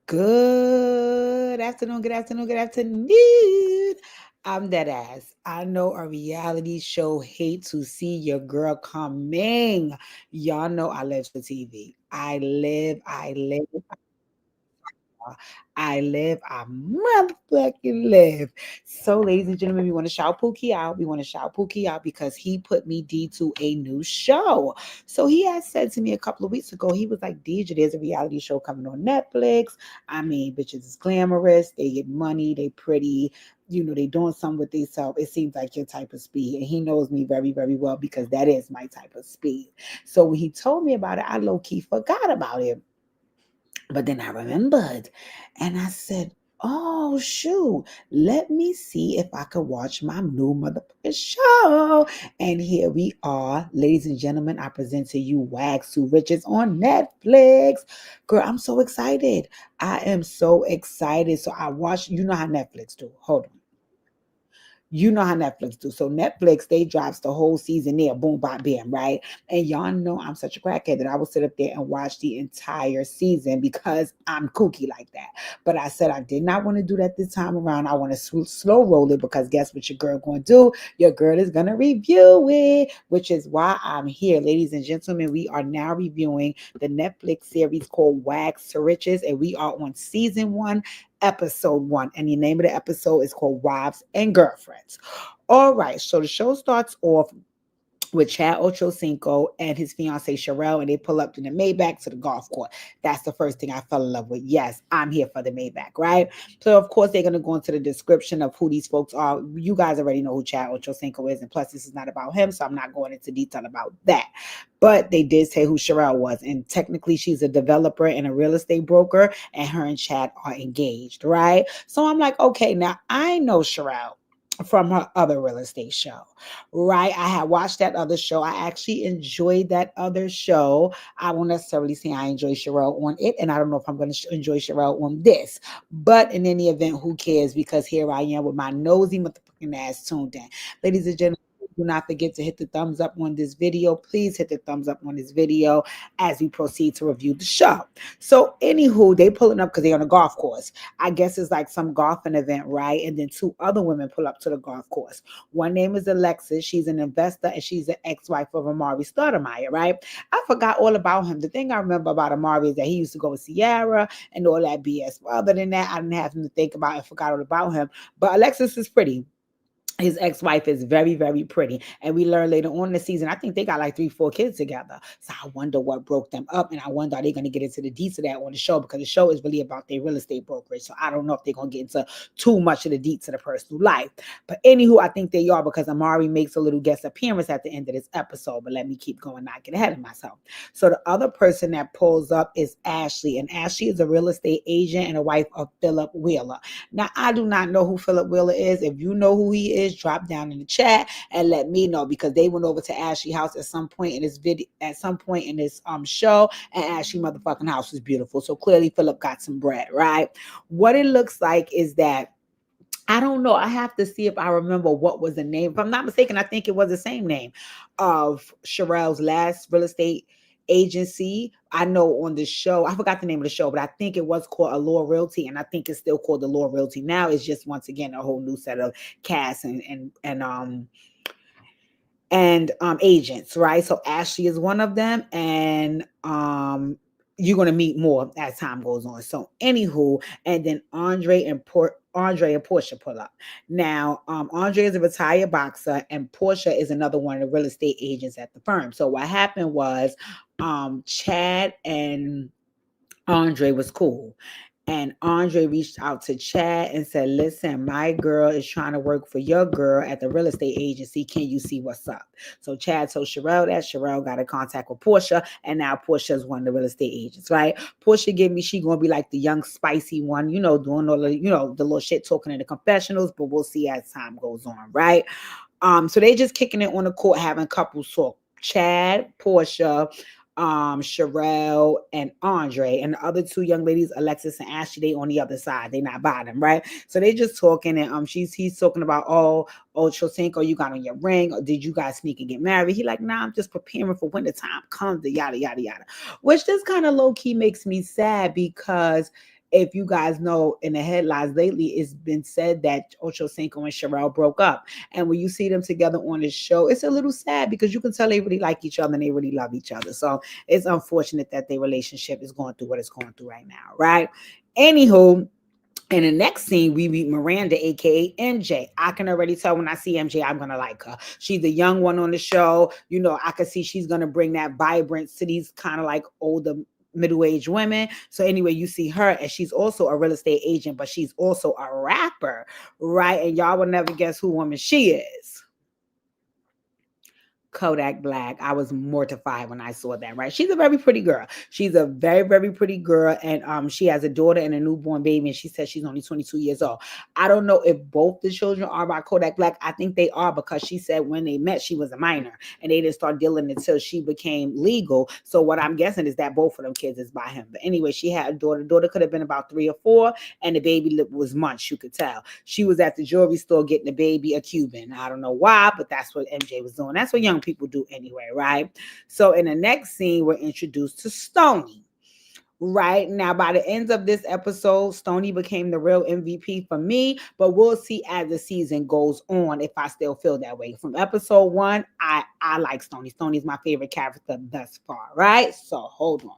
Good afternoon, good afternoon, good afternoon. I'm that ass. I know a reality show hate to see your girl coming. Y'all know I live for TV. I motherfucking live. So, ladies and gentlemen, we want to shout Pookie out. We want to shout Pookie out because he put me D to a new show. So he had said to me a couple of weeks ago, he was like, DJ, there's a reality show coming on Netflix. I mean, bitches is glamorous, they get money, they pretty, they doing something with themselves. It seems like your type of speed. And he knows me very, very well because that is my type of speed. So when he told me about it, I low-key forgot about it. But then I remembered and I said, oh, shoot, let me see if I could watch my new motherfucking show. And here we are, ladies and gentlemen. I present to you Wags to Riches on Netflix. Girl, I'm so excited. I am so excited. So I watched, you know how Netflix do. Hold on. You know how Netflix do. So Netflix, they drops the whole season there, boom, bop, bam, right? And y'all know I'm such a crackhead that I will sit up there and watch the entire season because I'm kooky like that. But I said I did not want to do that this time around. I want to slow roll it because guess what your girl going to do? Your girl is going to review it, which is why I'm here. Ladies and gentlemen, we are now reviewing the Netflix series called Wags to Riches, and we are on season 1, episode 1, and the name of the episode is called Wives and Girlfriends. All right, so the show starts off with Chad Ochocinco and his fiancee Charelle, and they pull up to the Maybach to the golf court. That's the first thing I fell in love with. Yes, I'm here for the Maybach, right? So of course they're gonna go into the description of who these folks are. You guys already know who Chad Ochocinco is, and plus this is not about him, so I'm not going into detail about that. But they did say who Charelle was, and technically she's a developer and a real estate broker, and her and Chad are engaged, right? So I'm like, okay, now I know Charelle from her other real estate show, right? I had watched that other show. I actually enjoyed that other show. I won't necessarily say I enjoy Charelle on it, and I don't know if I'm going to enjoy Charelle on this. But in any event, who cares? Because here I am with my nosy motherfucking ass tuned in. Ladies and gentlemen, do not forget to hit the thumbs up on this video. Please hit the thumbs up on this video as we proceed to review the show. So, anywho, they pulling up because they're on a golf course. I guess it's like some golfing event, right? And then 2 other women pull up to the golf course. One name is Alexis. She's an investor and she's the ex-wife of Amari Stoudemire, right? I forgot all about him. The thing I remember about Amari is that he used to go with Sierra and all that BS. But other than that, I didn't have him to think about and forgot all about him. But Alexis is pretty. His ex-wife is very, very pretty. And we learn later on in the season, I think they got like 3, 4 kids together. So I wonder what broke them up. And I wonder, are they going to get into the deets of that on the show? Because the show is really about their real estate brokerage. So I don't know if they're going to get into too much of the deets of the personal life. But anywho, I think they are because Amari makes a little guest appearance at the end of this episode. But let me keep going, not get ahead of myself. So the other person that pulls up is Ashley. And Ashley is a real estate agent and a wife of Philip Wheeler. Now, I do not know who Philip Wheeler is. If you know who he is, drop down in the chat and let me know because they went over to Ashley house at some point in this video, at some point in this show, and Ashley motherfucking house was beautiful. So clearly Philip got some bread, right? What it looks like is that I don't know. I have to see if I remember what was the name. If I'm not mistaken, I think it was the same name of Charelle's last real estate agency. I know on the show, I forgot the name of the show, but I think it was called Allure Realty, and I think it's still called Allure Realty now. It's just once again a whole new set of cast and agents, right? So Ashley is one of them, and you're gonna meet more as time goes on. So anywho, and then Andre and Portia pull up. Now, Andre is a retired boxer, and Portia is another one of the real estate agents at the firm. So what happened was, Chad and Andre was cool. And Andre reached out to Chad and said, listen, my girl is trying to work for your girl at the real estate agency. Can you see what's up? So Chad told Charelle that. Charelle got in contact with Portia, and now Portia is one of the real estate agents, right? Portia give me, she gonna be like the young spicy one, doing all the, the little shit talking in the confessionals, but we'll see as time goes on, right? So they just kicking it on the court, having couples talk. Chad, Portia, Charelle and Andre, and the other 2 young ladies, Alexis and Ashley, they on the other side. They not bottom, right? So they just talking, and he's talking about, Chosenko, you got on your ring, or did you guys sneak and get married? He like, nah, I'm just preparing for when the time comes, the yada yada yada. Which this kind of low key makes me sad because if you guys know, in the headlines lately, it's been said that Ocho Cinco and Charelle broke up. And when you see them together on this show, it's a little sad because you can tell they really like each other and they really love each other. So it's unfortunate that their relationship is going through what it's going through right now, right? Anywho, in the next scene, we meet Miranda, aka MJ. I can already tell when I see MJ, I'm gonna like her. She's the young one on the show. You know, I can see she's gonna bring that vibrance to these kind of like older middle-aged women. So anyway, you see her, and she's also a real estate agent, but she's also a rapper, right? And y'all will never guess who woman she is. Kodak Black. I was mortified when I saw that, right? She's a very pretty girl. She's a very, very pretty girl. And she has a daughter and a newborn baby. And she says she's only 22 years old. I don't know if both the children are by Kodak Black. I think they are because she said when they met, she was a minor. And they didn't start dealing until she became legal. So what I'm guessing is that both of them kids is by him. But anyway, she had a daughter. The daughter could have been about 3 or 4. And the baby was months, you could tell. She was at the jewelry store getting the baby a Cuban. I don't know why, but that's what MJ was doing. That's what young people do anyway, right? So in the next scene, we're introduced to Stony. Right now, by the end of this episode, Stony became the real MVP for me, but we'll see as the season goes on if I still feel that way. From episode 1, I like Stony. Stony's my favorite character thus far, right? So hold on.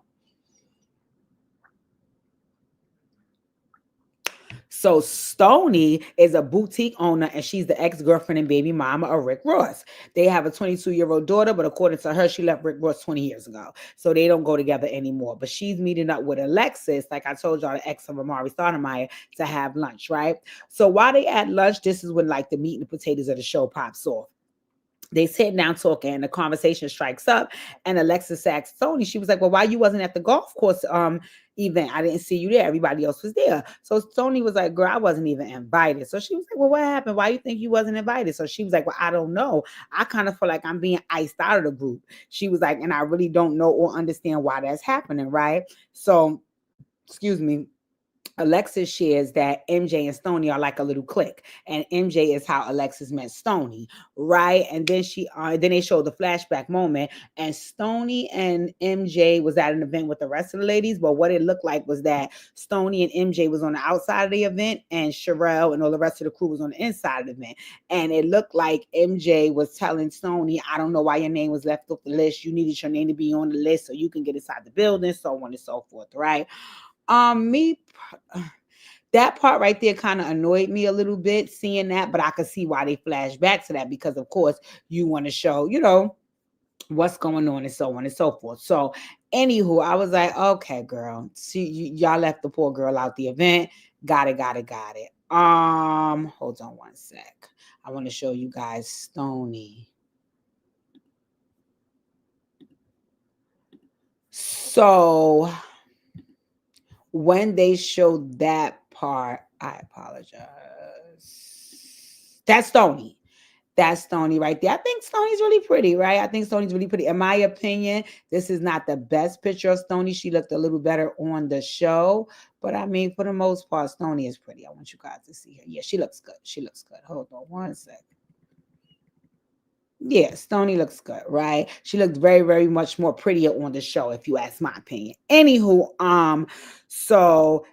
So Stony is a boutique owner and she's the ex-girlfriend and baby mama of Rick Ross. They have a 22-year-old daughter, but according to her, she left Rick Ross 20 years ago. So they don't go together anymore. But she's meeting up with Alexis, like I told y'all, the ex of Amari Stoudemire, to have lunch, right? So while they at lunch, this is when like the meat and the potatoes of the show pops off. They sit down talking and the conversation strikes up, and Alexis asks Tony, she was like, well, why you wasn't at the golf course event? I didn't see you there, everybody else was there. So Tony was like, girl, I wasn't even invited. So she was like, well, what happened? Why you think you wasn't invited? So she was like, well, I don't know, I kind of feel like I'm being iced out of the group. She was like, and I really don't know or understand why that's happening, right? So excuse me, Alexis shares that MJ and Stony are like a little clique, and MJ is how Alexis met Stony, right? And then they show the flashback moment, and Stony and MJ was at an event with the rest of the ladies, but what it looked like was that Stony and MJ was on the outside of the event, and Charelle and all the rest of the crew was on the inside of the event, and it looked like MJ was telling Stony, I don't know why your name was left off the list. You needed your name to be on the list so you can get inside the building, so on and so forth, right? Me, that part right there kind of annoyed me a little bit seeing that, but I could see why they flash back to that because, of course, you want to show, what's going on and so on and so forth. So, anywho, I was like, okay, girl, see, y'all left the poor girl out the event. Got it, got it, got it. Hold on one sec. I want to show you guys Stony. So when they showed that part, I apologize. That's Stony. That's Stony right there. I think Stony's really pretty, right? I think Stony's really pretty. In my opinion, this is not the best picture of Stony. She looked a little better on the show. But I mean, for the most part, Stony is pretty. I want you guys to see her. Yeah, she looks good. She looks good. Hold on one second. Yeah, Stony looks good, right? She looked very, very much more prettier on the show, if you ask my opinion. Anywho, so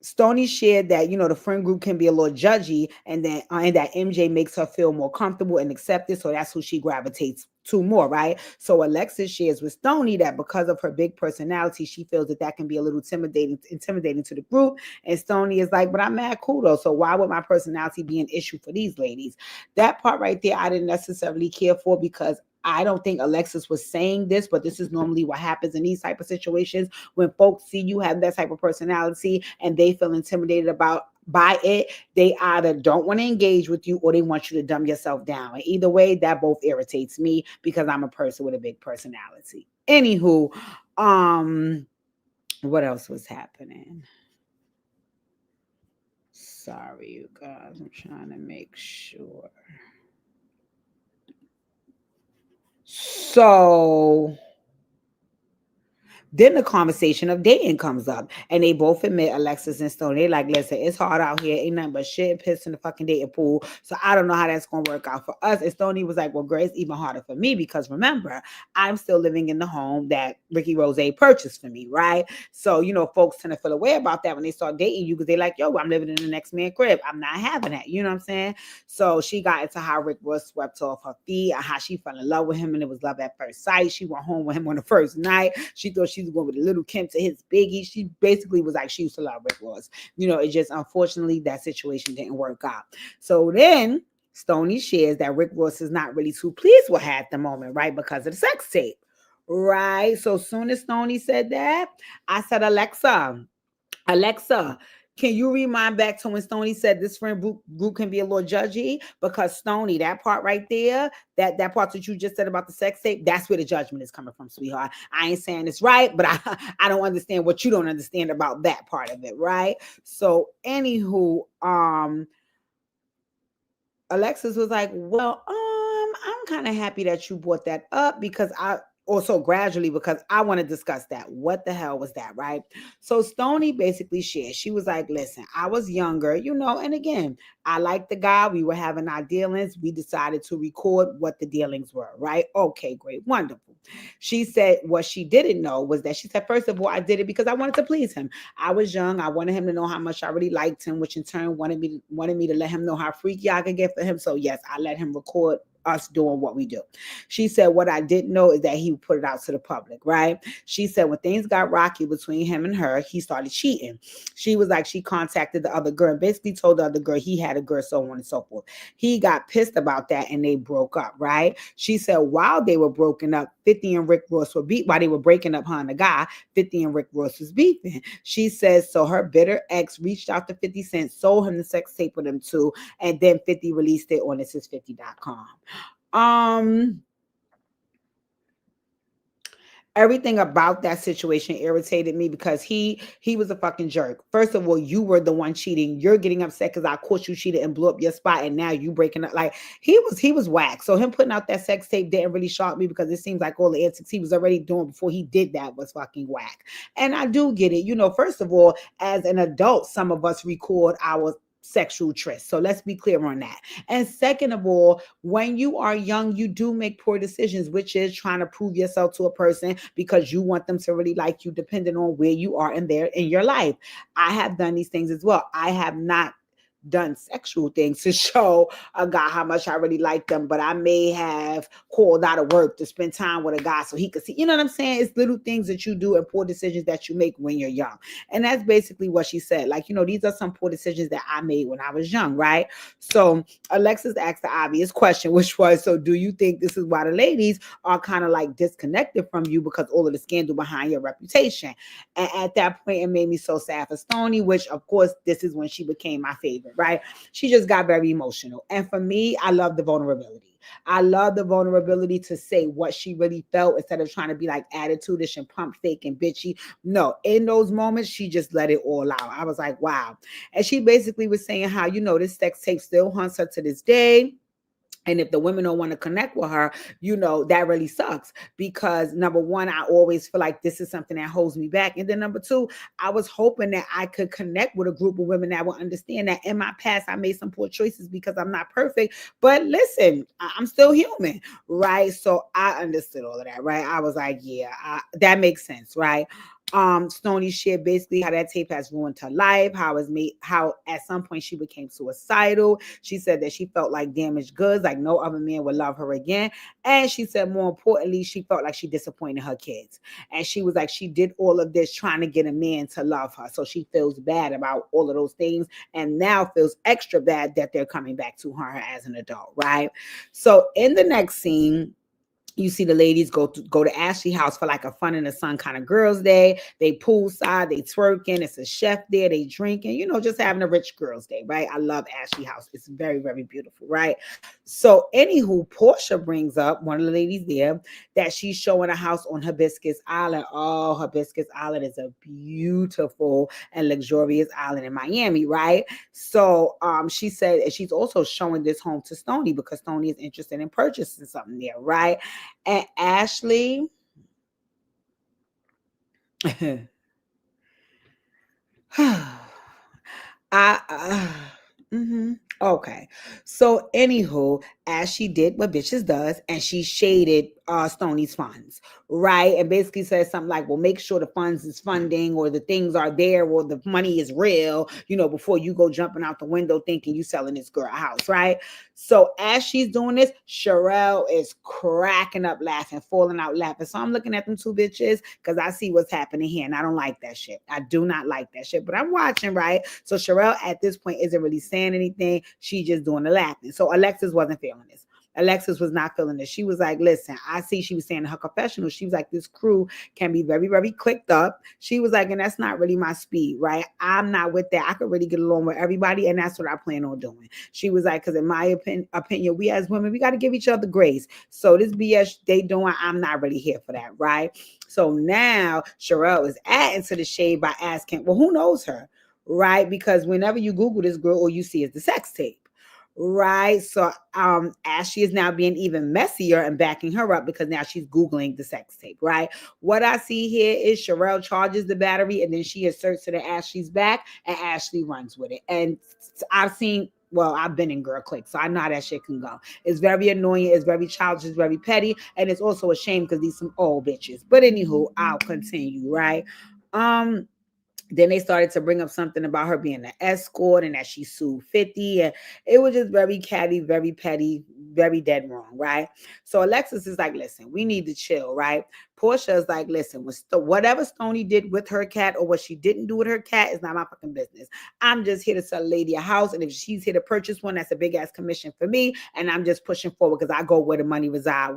Stony shared that the friend group can be a little judgy, and that MJ makes her feel more comfortable and accepted, so that's who she gravitates to more, right? So Alexis shares with Stony that because of her big personality, she feels that can be a little intimidating to the group. And Stony is like, but I'm mad cool though, so why would my personality be an issue for these ladies? That part right there, I didn't necessarily care for because I don't think Alexis was saying this, but this is normally what happens in these type of situations when folks see you have that type of personality and they feel intimidated by it. They either don't want to engage with you or they want you to dumb yourself down. And either way, that both irritates me because I'm a person with a big personality. Anywho, what else was happening? Sorry, you guys. I'm trying to make sure. So Then the conversation of dating comes up, and they both admit, Alexis and Stone, they like, listen, it's hard out here, ain't nothing but shit and piss in the fucking dating pool. So I don't know how that's gonna work out for us. And Stony was like, well, girl, it's even harder for me because remember, I'm still living in the home that Ricky Rose purchased for me, right? So folks tend to feel away about that when they start dating you because they like, yo, I'm living in the next man crib. I'm not having that. You know what I'm saying? So she got into how Rick was swept off her feet and how she fell in love with him and it was love at first sight. She went home with him on the first night. She thought she was going with the little Kim to his biggie. She basically was like, she used to love Rick Ross. It just unfortunately that situation didn't work out. So then Stony shares that Rick Ross is not really too pleased with her at the moment, right? Because of the sex tape. Right. So soon as Stony said that, I said, Alexa, can you rewind back to when Stony said this friend group can be a little judgy? Because Stony, that part right there, that part that you just said about the sex tape, that's where the judgment is coming from, sweetheart. I ain't saying it's right, but I don't understand what you don't understand about that part of it, right? So anywho, Alexis was like, well, I'm kind of happy that you brought that up because I also gradually because I want to discuss that. What the hell was that, right? So Stony basically shared. She was like, listen, I was younger, and again, I liked the guy. We were having our dealings. We decided to record what the dealings were, right? Okay, great, wonderful. She said what she didn't know was that she said, first of all, I did it because I wanted to please him. I was young. I wanted him to know how much I really liked him, which in turn wanted me to let him know how freaky I could get for him. So yes, I let him record us doing what we do. She said what I didn't know is that he put it out to the public, right? She said when things got rocky between him and her, he started cheating. She was like, she contacted the other girl and basically told the other girl he had a girl, so on and so forth. He got pissed about that and they broke up, right? She said while they were broken up, 50 and Rick Ross were while they were breaking up, her and the guy, 50 and Rick Ross was beefing. She says so her bitter ex reached out to 50 Cent, sold him the sex tape with him too, and then 50 released it on thisis50.com. Everything about that situation irritated me because he was a fucking jerk. First of all, you were the one cheating. You're getting upset because I caught you cheated and blew up your spot, and now you breaking up. Like he was whack. So him putting out that sex tape didn't really shock me because it seems like all the antics he was already doing before he did that was fucking whack. And I do get it. First of all, as an adult, some of us record our sexual tryst. So let's be clear on that. And second of all, when you are young, you do make poor decisions, which is trying to prove yourself to a person because you want them to really like you, depending on where you are in your life. I have done these things as well. I have not done sexual things to show a guy how much I really like them, but I may have called out of work to spend time with a guy so he could see, you know what I'm saying? It's little things that you do and poor decisions that you make when you're young. And that's basically what she said. Like, these are some poor decisions that I made when I was young, right? So Alexis asked the obvious question, which was, so do you think this is why the ladies are kind of like disconnected from you because all of the scandal behind your reputation? And at that point, it made me so sad for Stony, which of course, this is when she became my favorite, right? She just got very emotional. And for me, I love the vulnerability. I love the vulnerability to say what she really felt instead of trying to be like attitude-ish and pump fake and bitchy. No, in those moments, she just let it all out. I was like, wow. And she basically was saying how, this sex tape still haunts her to this day. And if the women don't want to connect with her, that really sucks because number one, I always feel like this is something that holds me back. And then number two, I was hoping that I could connect with a group of women that will understand that in my past, I made some poor choices because I'm not perfect. But listen, I'm still human, right? So I understood all of that, right? I was like, yeah, that makes sense, right? Stony shared basically how that tape has ruined her life, how at some point she became suicidal. She said that she felt like damaged goods, like no other man would love her again. And she said more importantly, she felt like she disappointed her kids. And she was like, she did all of this trying to get a man to love her. So she feels bad about all of those things and now feels extra bad that they're coming back to her as an adult, right? So in the next scene, you see the ladies go to Ashley house for like a fun in the sun kind of girls day. They poolside, they twerking. It's a chef there. They drinking, just having a rich girls day, right? I love Ashley house. It's very, very beautiful, right? So anywho, Portia brings up, one of the ladies there, that she's showing a house on Hibiscus Island. Oh, Hibiscus Island is a beautiful and luxurious island in Miami, right? So she said, and she's also showing this home to Stony because Stony is interested in purchasing something there, right? And Ashley I okay. So anywho, as she did what bitches does, and she shaded Stony's funds, right? And basically said something like, well, make sure the funds is funding or the things are there or the money is real, before you go jumping out the window thinking you selling this girl a house, right? So as she's doing this, Charelle is cracking up laughing, falling out laughing. So I'm looking at them two bitches because I see what's happening here, and I don't like that shit. I do not like that shit, but I'm watching, right? So Charelle at this point isn't really saying anything. She just doing the laughing. So Alexis wasn't feeling this. Alexis was not feeling this. She was like, listen, I see, she was saying in her confessional, she was like, this crew can be very, very clicked up. She was like, and that's not really my speed, right? I'm not with that. I could really get along with everybody, and that's what I plan on doing. She was like, because in my opinion, we as women, we got to give each other grace. So this BS they doing, I'm not really here for that, right? So now Charelle is adding to the shade by asking, well, who knows her? Right? Because whenever you Google this girl, all you see is the sex tape. Right. So Ashley is now being even messier and backing her up because now she's Googling the sex tape. Right. What I see here is Charelle charges the battery and then she asserts it at Ashley's back and Ashley runs with it. And I've been in girl clique, so I know how that shit can go. It's very annoying, it's very childish, it's very petty, and it's also a shame because these some old bitches. But anywho, I'll continue, right? Um, then they started to bring up something about her being an escort and that she sued 50. And it was just very catty, very petty, very dead wrong, right? So Alexis is like, listen, we need to chill, right? Portia is like, listen, whatever Stony did with her cat or what she didn't do with her cat is not my fucking business. I'm just here to sell a lady a house. And if she's here to purchase one, that's a big ass commission for me. And I'm just pushing forward because I go where the money reside,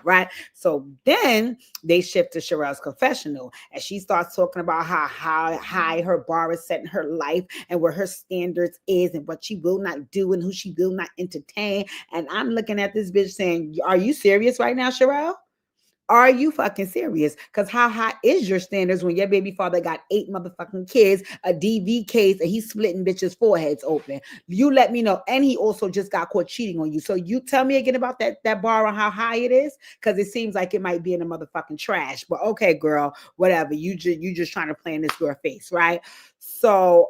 right? So then they shift to Charelle's confessional and she starts talking about how high her bar is set in her life and where her standards is and what she will not do and who she will not entertain. And I'm looking at this bitch saying, are you serious right now, Charelle? Are you fucking serious? Because how high is your standards when your baby father got 8 motherfucking kids, a DV case, and he's splitting bitches' foreheads open? You let me know. And he also just got caught cheating on you. So you tell me again about that bar on how high it is, because it seems like it might be in the motherfucking trash. But okay, girl, whatever. You just trying to play in this girl face, right? So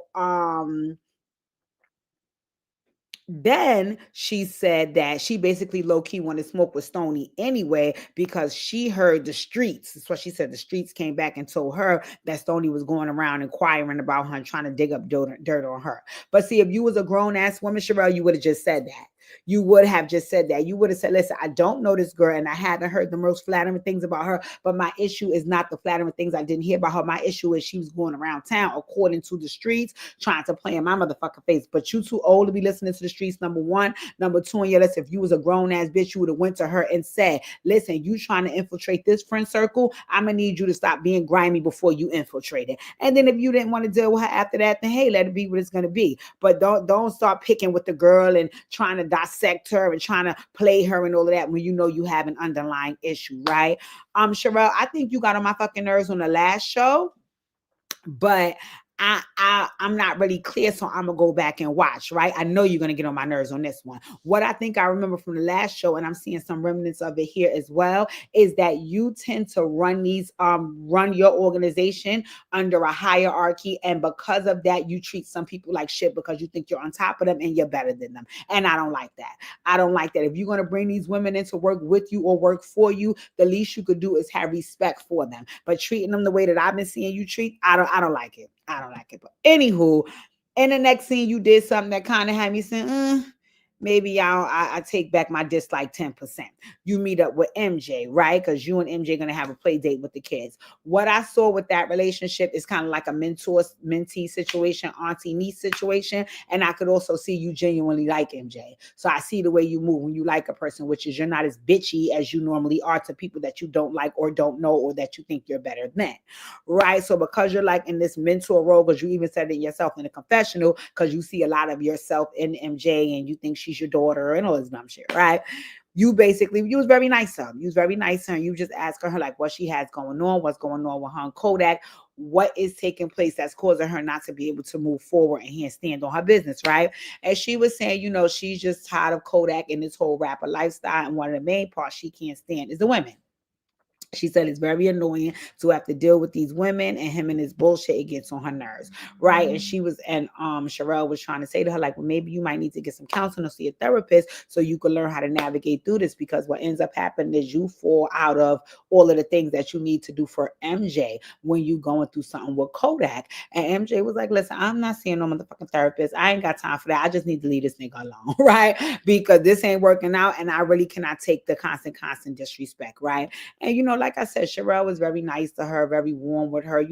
then she said that she basically low-key wanted to smoke with Stony anyway because she heard the streets. That's what she said. The streets came back and told her that Stony was going around inquiring about her and trying to dig up dirt on her. But see, if you was a grown-ass woman, Charelle, you would have just said that. You would have just said that. You would have said, listen, I don't know this girl and I haven't heard the most flattering things about her, but my issue is not the flattering things I didn't hear about her. My issue is she was going around town according to the streets trying to play in my motherfucking face. But you too old to be listening to the streets, number one. Number two, on your list, if you was a grown-ass bitch, you would have went to her and said, listen, you trying to infiltrate this friend circle, I'm going to need you to stop being grimy before you infiltrate it. And then if you didn't want to deal with her after that, then hey, let it be what it's going to be. But don't start picking with the girl and trying to dissect her and trying to play her and all of that when you know you have an underlying issue, right? Charelle, I think you got on my fucking nerves on the last show, but I'm not really clear, so I'm gonna go back and watch, right? I know you're gonna get on my nerves on this one. What I think I remember from the last show, and I'm seeing some remnants of it here as well, is that you tend to run your organization under a hierarchy, and because of that, you treat some people like shit because you think you're on top of them and you're better than them. And I don't like that. I don't like that. If you're gonna bring these women in to work with you or work for you, the least you could do is have respect for them. But treating them the way that I've been seeing you treat, I don't like it. I don't like it. But anywho, in the next scene, you did something that kind of had me saying, maybe I take back my dislike 10%. You meet up with MJ, right? Because you and MJ going to have a play date with the kids. What I saw with that relationship is kind of like a mentee situation, auntie niece situation. And I could also see you genuinely like MJ. So I see the way you move when you like a person, which is you're not as bitchy as you normally are to people that you don't like or don't know or that you think you're better than, right? So because you're like in this mentor role, because you even said it yourself in the confessional, because you see a lot of yourself in MJ and you think she's your daughter and all this dumb shit, right? You was very nice to her. You was very nice to her. You just asked her like what she has going on, what's going on with her and Kodak, what is taking place that's causing her not to be able to move forward and stand on her business, right? And she was saying, she's just tired of Kodak and this whole rapper lifestyle. And one of the main parts she can't stand is the women. She said it's very annoying to have to deal with these women and him and his bullshit. It gets on her nerves, right? And Charelle was trying to say to her, like, well, maybe you might need to get some counseling or see a therapist so you can learn how to navigate through this. Because what ends up happening is you fall out of all of the things that you need to do for MJ when you going through something with Kodak. And MJ was like, listen, I'm not seeing no motherfucking therapist. I ain't got time for that. I just need to leave this nigga alone, right? Because this ain't working out, and I really cannot take the constant disrespect, right? And like I said, Charelle was very nice to her, very warm with her.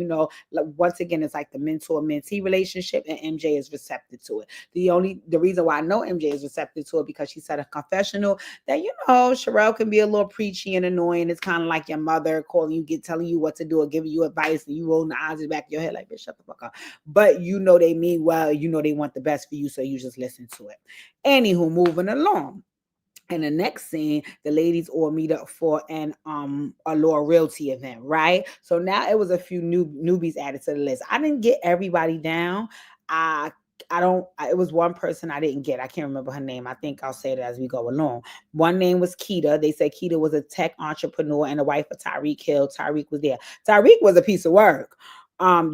Like, once again, it's like the mentor-mentee relationship, and MJ is receptive to it. The reason why I know MJ is receptive to it because she said a confessional that Charelle can be a little preachy and annoying. It's kind of like your mother calling you, telling you what to do or giving you advice, and you rolling the eyes in the back of your head like, bitch, shut the fuck up. But they mean well. They want the best for you, so you just listen to it. Anywho, moving along. And the next scene, the ladies all meet up for an a Law Realty event, right? So now it was a few newbies added to the list. I didn't get everybody down. I I don't. It was one person I didn't get. I can't remember her name. I think I'll say it as we go along. One name was Keita. They said Keita was a tech entrepreneur and the wife of Tyreek Hill. Tyreek was there. Tyreek was a piece of work.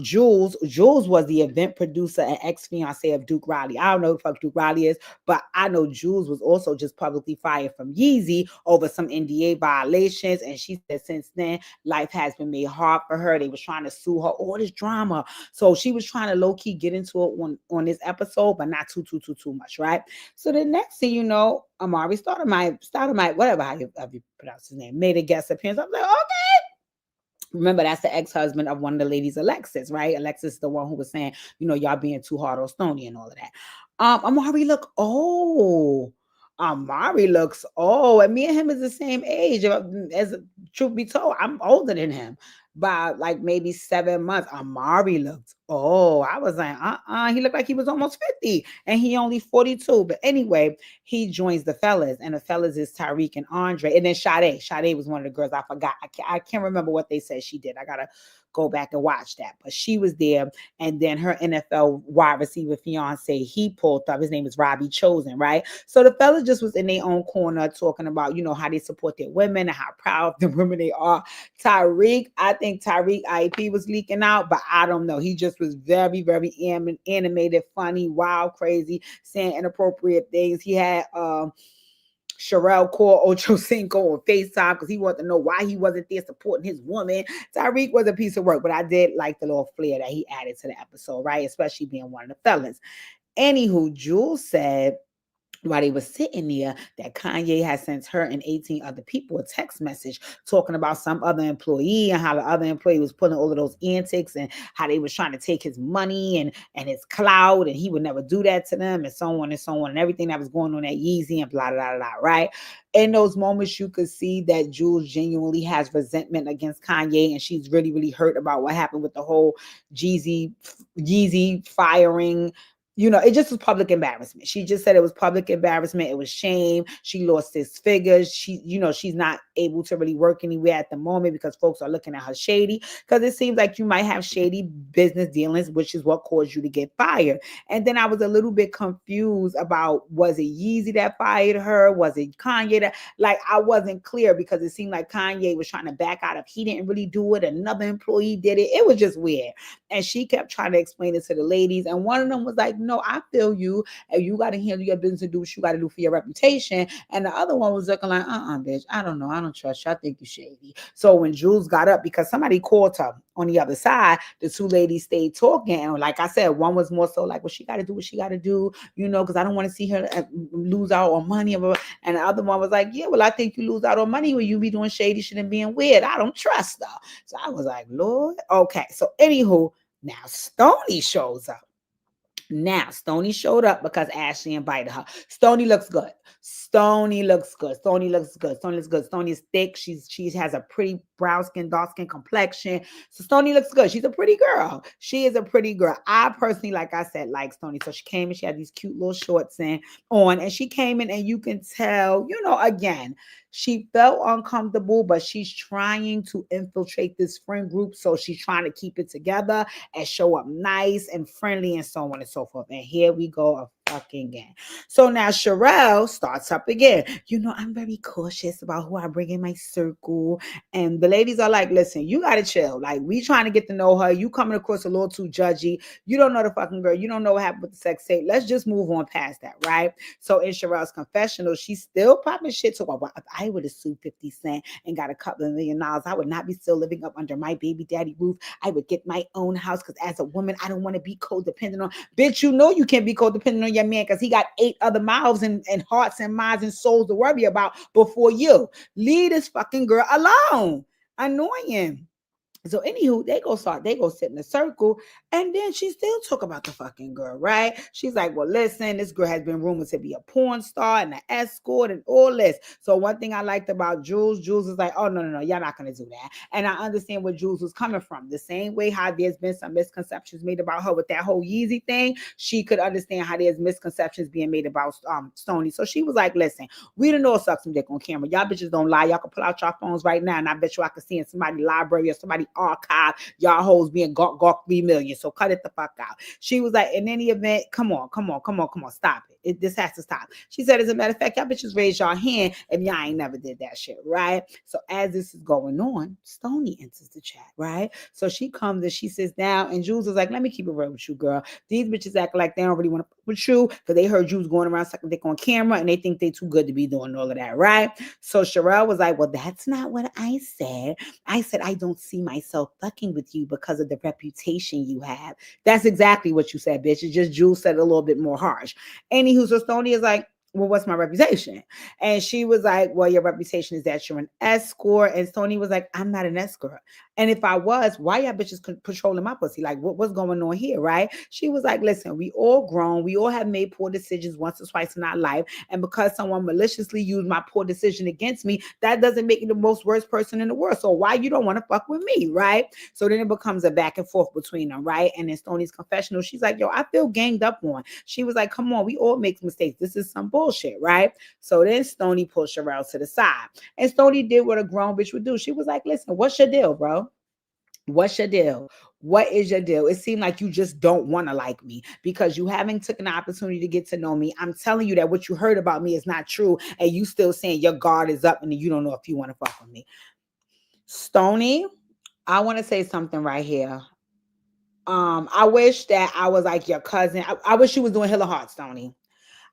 Jules was the event producer and ex-fiance of Duke Riley. I don't know who the fuck Duke Riley is, but I know Jules was also just publicly fired from Yeezy over some NDA violations. And she said since then, life has been made hard for her. They was trying to sue her, all this drama. So she was trying to low-key get into it on this episode, but not too much, right? So the next thing you know, Amari Stoudemire, whatever how you pronounce his name, made a guest appearance. I'm like, okay. Remember, that's the ex-husband of one of the ladies, Alexis, right? Alexis, the one who was saying, y'all being too hard on Stony and all of that. Amari look old. Amari looks old, and me and him is the same age. As truth be told, I'm older than him by like maybe 7 months. Amari looked old. I was like, he looked like he was almost 50, and he only 42. But anyway, he joins the fellas, and the fellas is Tyreek and Andre, and then Sade. Sade was one of the girls. I forgot. I can't remember what they said she did. I gotta go back and watch that. But she was there, and then her NFL wide receiver fiance, he pulled up. His name is Robbie Chosen, right? So the fellas just was in their own corner talking about, how they support their women and how proud of the women they are. I think Tyreek IEP was leaking out, but I don't know. He just was very, very animated, funny, wild, crazy, saying inappropriate things. He had Charelle called Ocho Cinco on FaceTime because he wanted to know why he wasn't there supporting his woman. Tyreek was a piece of work, but I did like the little flair that he added to the episode, right? Especially being one of the fellas. Anywho, Jules said while they were sitting there that Kanye had sent her and 18 other people a text message talking about some other employee and how the other employee was pulling all of those antics and how they was trying to take his money and his clout, and he would never do that to them, and so on and so on, and everything that was going on at Yeezy and blah blah blah, right? In those moments you could see that Jules genuinely has resentment against Kanye, and she's really really hurt about what happened with the whole Yeezy firing. It just was public embarrassment. She just said it was public embarrassment. It was shame. She lost 6 figures. She's not able to really work anywhere at the moment because folks are looking at her shady. Because it seems like you might have shady business dealings, which is what caused you to get fired. And then I was a little bit confused about, was it Yeezy that fired her? Was it Kanye that? Like, I wasn't clear because it seemed like Kanye was trying to back out if he didn't really do it. Another employee did it. It was just weird. And she kept trying to explain it to the ladies. And one of them was like, no, I feel you. And you got to handle your business and do what you got to do for your reputation. And the other one was looking like, bitch, I don't know. I don't trust you. I think you're shady. So when Jules got up, because somebody called her on the other side, the two ladies stayed talking. And like I said, one was more so like, well, she got to do what she got to do, because I don't want to see her lose out on money. And the other one was like, yeah, well, I think you lose out on money when you be doing shady shit and being weird. I don't trust her. So I was like, Lord. Okay. So anywho, now Stony shows up. Now, Stony showed up because Ashley invited her. Stony looks good. Stony looks good. Stony looks good. Stony looks good. Stony is thick. She has a pretty brown skin, dark skin complexion. So Stony looks good. She's a pretty girl. She is a pretty girl. I personally, like I said, like Stony. So she came and she had these cute little shorts on, and she came in, and you can tell, again, she felt uncomfortable, but she's trying to infiltrate this friend group. So she's trying to keep it together and show up nice and friendly and so on and so forth. And here we go, a fucking in. So now Charelle starts up again. I'm very cautious about who I bring in my circle. And the ladies are like, listen, you gotta chill. Like, we trying to get to know her. You coming across a little too judgy. You don't know the fucking girl. You don't know what happened with the sex tape. Let's just move on past that, right? So in Charelle's confessional, she's still popping shit to her. Well, if I would have sued 50 Cent and got a couple of $1 million, I would not be still living up under my baby daddy roof. I would get my own house because as a woman, I don't want to be codependent on. Bitch, you know you can't be codependent on your man because he got 8 other mouths and hearts and minds and souls to worry about before you. Leave this fucking girl alone. Annoying. So anywho, they go sit in a circle, and then she still talk about the fucking girl, right? She's like, well, listen, this girl has been rumored to be a porn star and an escort and all this. So one thing I liked about Jules is like, oh no, y'all not gonna do that. And I understand where Jules was coming from. The same way how there's been some misconceptions made about her with that whole Yeezy thing, she could understand how there's misconceptions being made about Stony. So she was like, listen, we done all suck some dick on camera. Y'all bitches don't lie. Y'all can pull out your phones right now, and I bet you I can see in somebody's library or somebody's archive y'all hoes being gawk 3 million. So cut it the fuck out. She was like, in any event, come on, stop it. This has to stop. She said, as a matter of fact, y'all bitches raise y'all hand if y'all ain't never did that shit, right? So as this is going on, Stony enters the chat, right? So she comes and she sits down, and Jules is like, let me keep it real with you, girl. These bitches act like they don't really want to fuck with you because they heard Jules going around sucking dick on camera, and they think they too good to be doing all of that, right? So Charelle was like, well, that's not what I said. I said, I don't see myself fucking with you because of the reputation you have. That's exactly what you said, bitch. It's just Jules said it a little bit more harsh. Anywho, so Stony is like, well, what's my reputation? And she was like, well, your reputation is that you're an escort. And Stony was like, I'm not an escort. And if I was, why y'all bitches patrolling my pussy? Like, what's going on here, right? She was like, listen, we all grown. We all have made poor decisions once or twice in our life. And because someone maliciously used my poor decision against me, that doesn't make me the most worst person in the world. So why you don't want to fuck with me, right? So then it becomes a back and forth between them, right? And in Stony's confessional, she's like, yo, I feel ganged up on. She was like, come on, we all make mistakes. This is some bullshit, right? So then Stony pulled Charelle to the side. And Stony did what a grown bitch would do. She was like, listen, what's your deal, bro? What's your deal? What is your deal? It seemed like you just don't want to like me because you haven't taken the opportunity to get to know me. I'm telling you that what you heard about me is not true, and you still saying your guard is up and you don't know if you want to fuck with me. Stony, I want to say something right here. I wish that I was like your cousin. I wish you was doing Hill of Hearts, Stony.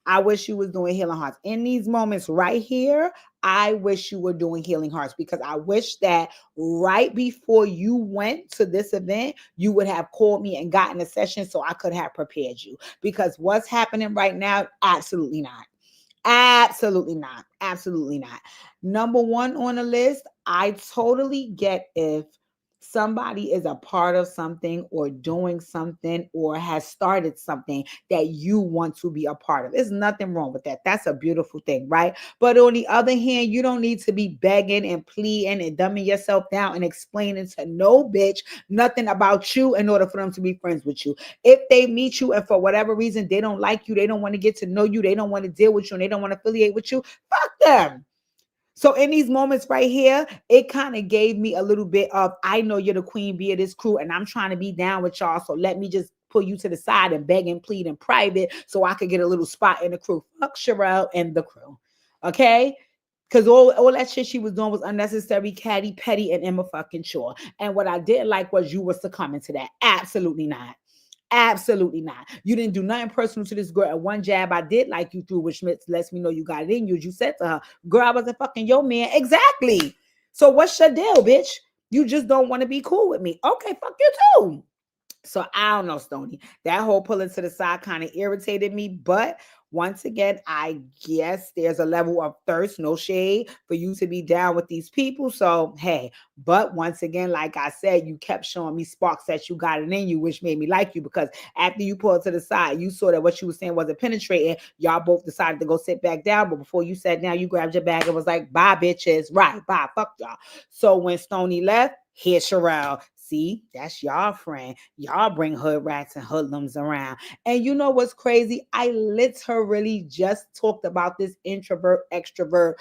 I wish you was doing Healing Hearts. In these moments right here, I wish you were doing Healing Hearts because I wish that right before you went to this event, you would have called me and gotten a session so I could have prepared you. Because what's happening right now, absolutely not. Absolutely not. Absolutely not. Number one on the list, I totally get if somebody is a part of something or doing something or has started something that you want to be a part of. There's nothing wrong with that. That's a beautiful thing, right? But on the other hand, you don't need to be begging and pleading and dumbing yourself down and explaining to no bitch nothing about you in order for them to be friends with you. If they meet you and for whatever reason they don't like you, they don't want to get to know you, they don't want to deal with you, and they don't want to affiliate with you, fuck them. So in these moments right here, it kind of gave me a little bit of, I know you're the queen bee of this crew and I'm trying to be down with y'all. So let me just pull you to the side and beg and plead in private so I could get a little spot in the crew. Fuck Charelle and the crew. Okay? Because all that shit she was doing was unnecessary, catty, petty, and Emma fucking Shaw. And what I didn't like was you were succumbing to that. Absolutely not. Absolutely not. You didn't do nothing personal to this girl. At one jab, I did like you through, which lets me know you got it in you. You said to her, girl, I wasn't fucking your man. Exactly. So what's your deal, bitch? You just don't want to be cool with me. Okay, fuck you too. So I don't know, Stony. That whole pulling to the side kind of irritated me. But once again, I guess there's a level of thirst, no shade, for you to be down with these people. So, hey, but once again, like I said, you kept showing me sparks that you got it in you, which made me like you because after you pulled to the side, you saw that what you were saying wasn't penetrating. Y'all both decided to go sit back down. But before you sat down, you grabbed your bag and was like, bye, bitches. Right, bye, fuck y'all. So when Stony left, here's Charelle. See, that's y'all friend. Y'all bring hood rats and hoodlums around. And you know what's crazy? I literally just talked about this introvert, extrovert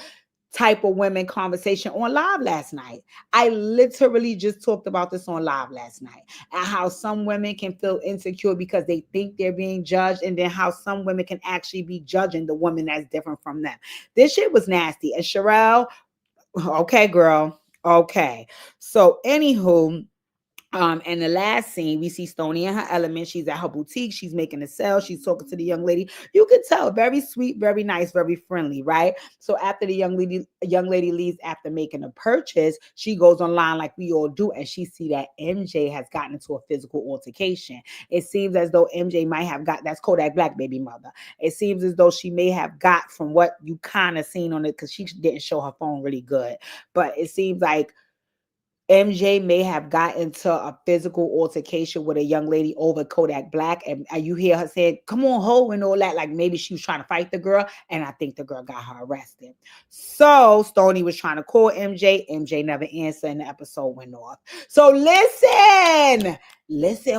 type of women conversation on live last night. I literally just talked about this on live last night, and how some women can feel insecure because they think they're being judged, and then how some women can actually be judging the woman that's different from them. This shit was nasty. And Charelle, okay, girl. Okay. So, anywho, in the last scene, we see Stony in her element. She's at her boutique. She's making a sale. She's talking to the young lady. You can tell, very sweet, very nice, very friendly, right? So after the young lady leaves after making a purchase, she goes online like we all do, and she see that MJ has gotten into a physical altercation. It seems as though MJ might have got, that's Kodak Black baby mother. It seems as though she may have got, from what you kind of seen on it, because she didn't show her phone really good, but it seems like MJ may have got into a physical altercation with a young lady over Kodak Black, and you hear her saying, "Come on, ho," and all that. Like maybe she was trying to fight the girl, and I think the girl got her arrested. So Stony was trying to call MJ. MJ never answered, and the episode went off. So listen,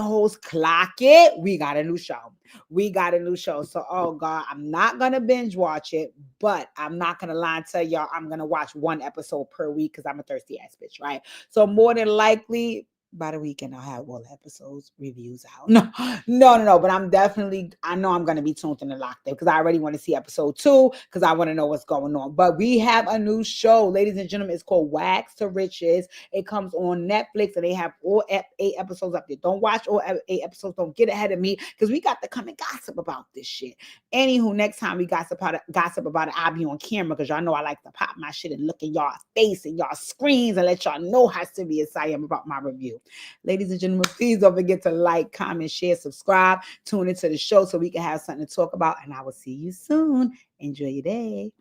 hoes, clock it. We got a new show. We got a new show. So, oh God, I'm not gonna binge watch it, but I'm not gonna lie and tell y'all I'm gonna watch one episode per week because I'm a thirsty ass bitch, right? So more than likely, by the weekend, I'll have all the episodes reviews out. No. But I know I'm gonna be tuned in the lockdown because I already want to see episode 2 because I want to know what's going on. But we have a new show, ladies and gentlemen. It's called W.A.G.s to Riches. It comes on Netflix, and they have all 8 episodes up there. Don't watch all 8 episodes. Don't get ahead of me because we got to come and gossip about this shit. Anywho, next time we gossip about it, I'll be on camera because y'all know I like to pop my shit and look in y'all face and y'all screens and let y'all know how serious I am about my review. Ladies and gentlemen, please don't forget to like, comment, share, subscribe, tune into the show so we can have something to talk about. And I will see you soon. Enjoy your day.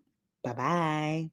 Bye-bye.